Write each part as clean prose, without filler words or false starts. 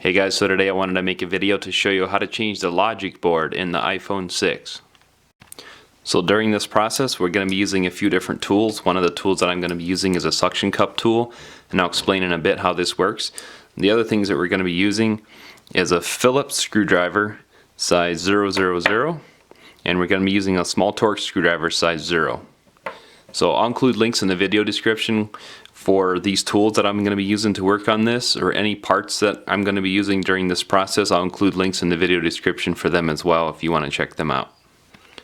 Hey guys, so today I wanted to make a video to show you how to change the logic board in the iPhone 6. So during this process we're going to be using a few different tools. One of the tools that I'm going to be using is a suction cup tool, and I'll explain in a bit how this works. The other things that we're going to be using is a Phillips screwdriver size 000, and we're going to be using a small Torx screwdriver size 0. So I'll include links in the video description for these tools that I'm going to be using to work on this, or any parts that I'm going to be using during this process. I'll include links in the video description for them as well if you want to check them out.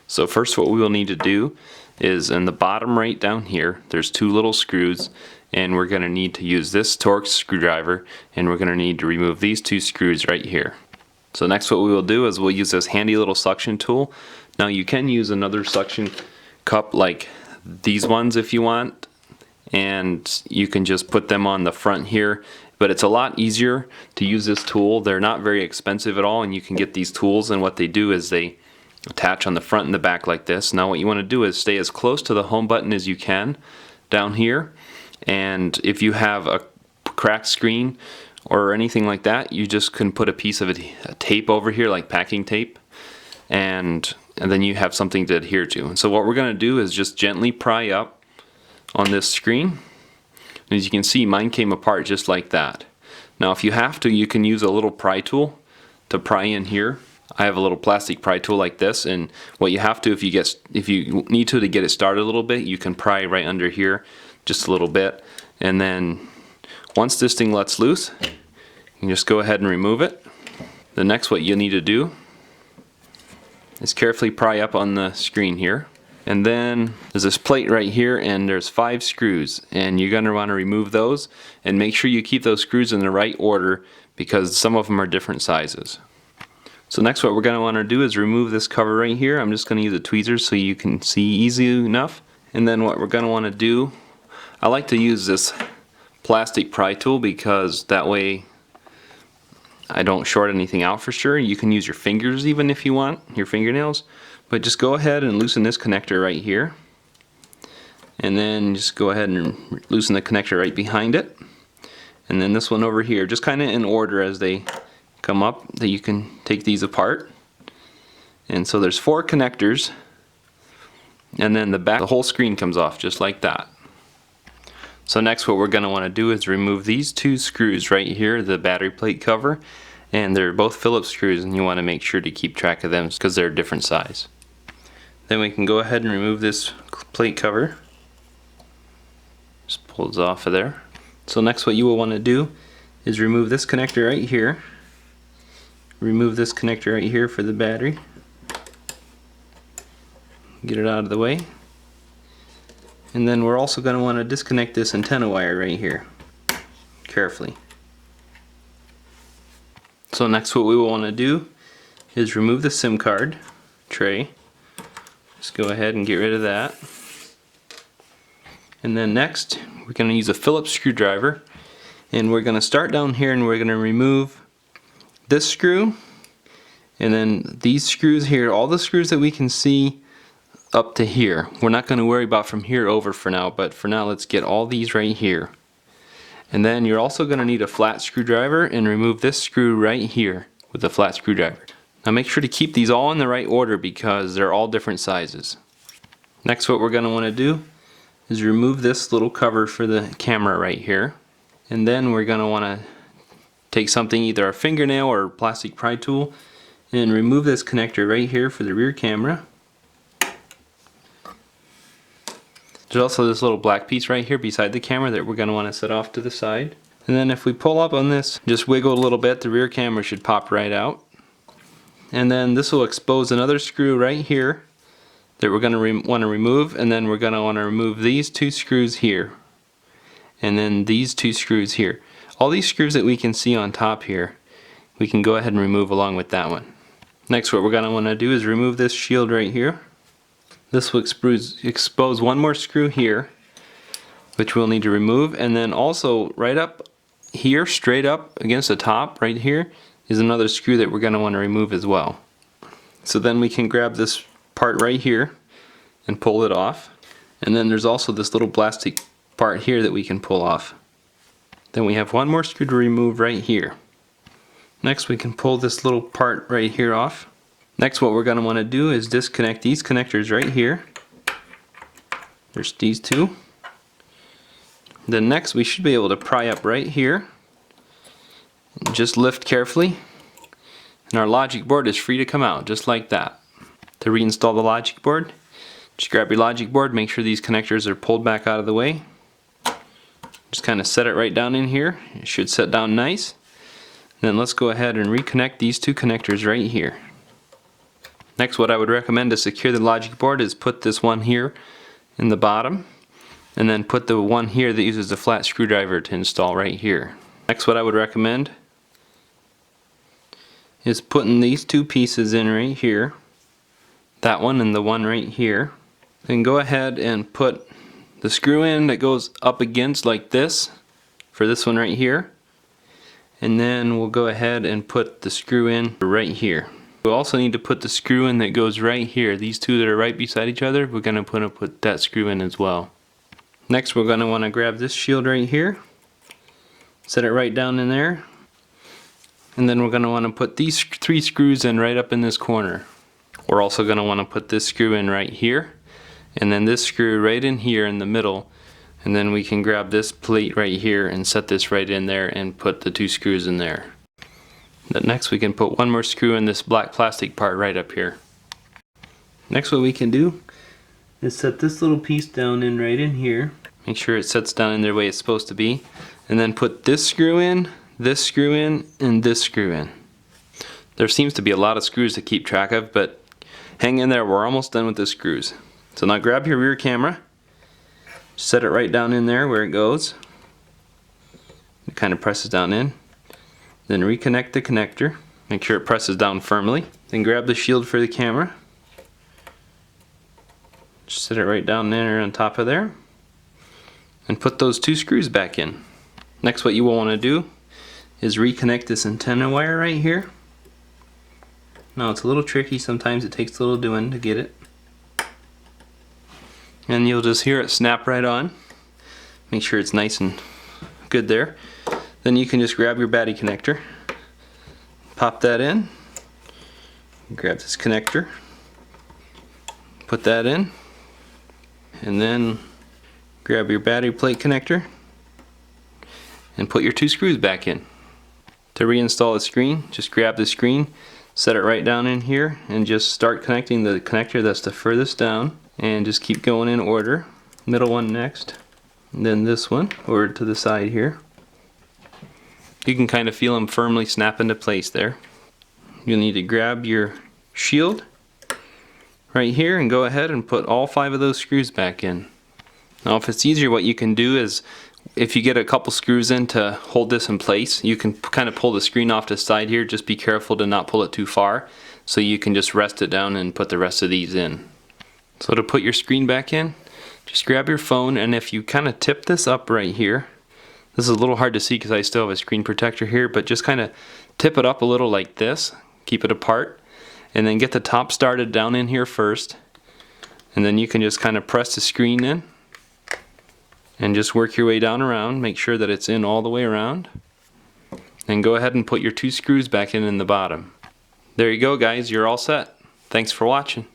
So first what we will need to do is in the bottom right down here there's two little screws, and we're going to need to use this Torx screwdriver, and we're going to need to remove these two screws right here. So next what we will do is we'll use this handy little suction tool. Now you can use another suction cup like these ones if you want, and you can just put them on the front here, but it's a lot easier to use this tool. They're not very expensive at all, and you can get these tools, and what they do is they attach on the front and the back like this. Now what you want to do is stay as close to the home button as you can down here, and if you have a cracked screen or anything like that, you just can put a piece of a tape over here like packing tape, and then you have something to adhere to. And so what we're going to do is just gently pry up on this screen. And as you can see, mine came apart just like that. Now if you have to, you can use a little pry tool to pry in here. I have a little plastic pry tool like this, and what you have to, if you need to get it started a little bit, you can pry right under here just a little bit, and then once this thing lets loose, you can just go ahead and remove it. The next what you need to do is carefully pry up on the screen here. And then there's this plate right here, and there's 5 screws, and you're going to want to remove those, and make sure you keep those screws in the right order because some of them are different sizes. So next what we're going to want to do is remove this cover right here. I'm just going to use a tweezers so you can see easy enough. And then what we're going to want to do, I like to use this plastic pry tool because that way I don't short anything out for sure. You can use your fingers even if you want, your fingernails. But just go ahead and loosen this connector right here, and then just go ahead and loosen the connector right behind it, and then this one over here, just kind of in order as they come up, that you can take these apart. And so there's 4 connectors, and then the whole screen comes off just like that. So next what we're going to want to do is remove these 2 screws right here, the battery plate cover, and they're both Phillips screws, and you want to make sure to keep track of them because they're a different size. Then we can go ahead and remove this plate cover. Just pulls off of there. So next what you will want to do is remove this connector right here. Remove this connector right here for the battery. Get it out of the way. And then we're also going to want to disconnect this antenna wire right here carefully. So next what we will want to do is remove the SIM card tray. Just go ahead and get rid of that. And then next we're going to use a Phillips screwdriver, and we're going to start down here, and we're going to remove this screw, and then these screws here, all the screws that we can see up to here. We're not going to worry about from here over for now, but for now let's get all these right here. And then you're also going to need a flat screwdriver and remove this screw right here with a flat screwdriver. Now make sure to keep these all in the right order because they're all different sizes. Next what we're going to want to do is remove this little cover for the camera right here. And then we're going to want to take something, either a fingernail or a plastic pry tool, and remove this connector right here for the rear camera. There's also this little black piece right here beside the camera that we're going to want to set off to the side. And then if we pull up on this, just wiggle a little bit, the rear camera should pop right out. And then this will expose another screw right here that we're going to want to remove, and then we're going to want to remove these 2 screws here, and then these 2 screws here. All these screws that we can see on top here, we can go ahead and remove along with that one. Next what we're going to want to do is remove this shield right here. This will expose one more screw here, which we'll need to remove, and then also right up here, straight up against the top right here, is another screw that we're going to want to remove as well. So then we can grab this part right here and pull it off, and then there's also this little plastic part here that we can pull off. Then we have one more screw to remove right here. Next we can pull this little part right here off. Next what we're going to want to do is disconnect these connectors right here. There's these two. Then next we should be able to pry up right here. Just lift carefully and our logic board is free to come out just like that. To reinstall the logic board, just grab your logic board, make sure these connectors are pulled back out of the way. Just kind of set it right down in here. It should set down nice. Then let's go ahead and reconnect these two connectors right here. Next, what I would recommend to secure the logic board is put this one here in the bottom and then put the one here that uses the flat screwdriver to install right here. Next, what I would recommend is putting these two pieces in right here, that one and the one right here. Then go ahead and put the screw in that goes up against like this for this one right here, and then we'll go ahead and put the screw in right here. We'll also need to put the screw in that goes right here. These two that are right beside each other, we're going to put that screw in as well. Next we're going to want to grab this shield right here, set it right down in there, and then we're going to want to put these three screws in right up in this corner. We're also going to want to put this screw in right here, and then this screw right in here in the middle, and then we can grab this plate right here and set this right in there and put the two screws in there. Then next we can put one more screw in this black plastic part right up here. Next what we can do is set this little piece down in right in here. Make sure it sets down in the way it's supposed to be, and then put this screw in, this screw in, and this screw in. There seems to be a lot of screws to keep track of, but hang in there, we're almost done with the screws. So now grab your rear camera, set it right down in there where it goes. It kind of presses down in. Then reconnect the connector, make sure it presses down firmly. Then grab the shield for the camera. Just set it right down there on top of there. And put those two screws back in. Next what you will want to do is reconnect this antenna wire right here. Now it's a little tricky, sometimes it takes a little doing to get it. And you'll just hear it snap right on. Make sure it's nice and good there. Then you can just grab your battery connector, pop that in, grab this connector, put that in, and then grab your battery plate connector and put your two screws back in. To reinstall the screen, just grab the screen, set it right down in here, and just start connecting the connector that's the furthest down, and just keep going in order. Middle one next, and then this one over to the side here. You can kind of feel them firmly snap into place there. You'll need to grab your shield right here and go ahead and put all 5 of those screws back in. Now if it's easier, what you can do is, if you get a couple screws in to hold this in place, you can kind of pull the screen off to the side here. Just be careful to not pull it too far, so you can just rest it down and put the rest of these in. So to put your screen back in, just grab your phone, and if you kind of tip this up right here, this is a little hard to see because I still have a screen protector here, but just kind of tip it up a little like this, keep it apart, and then get the top started down in here first, and then you can just kind of press the screen in and just work your way down around, make sure that it's in all the way around, and go ahead and put your 2 screws back in the bottom. There you go guys, you're all set. Thanks for watching.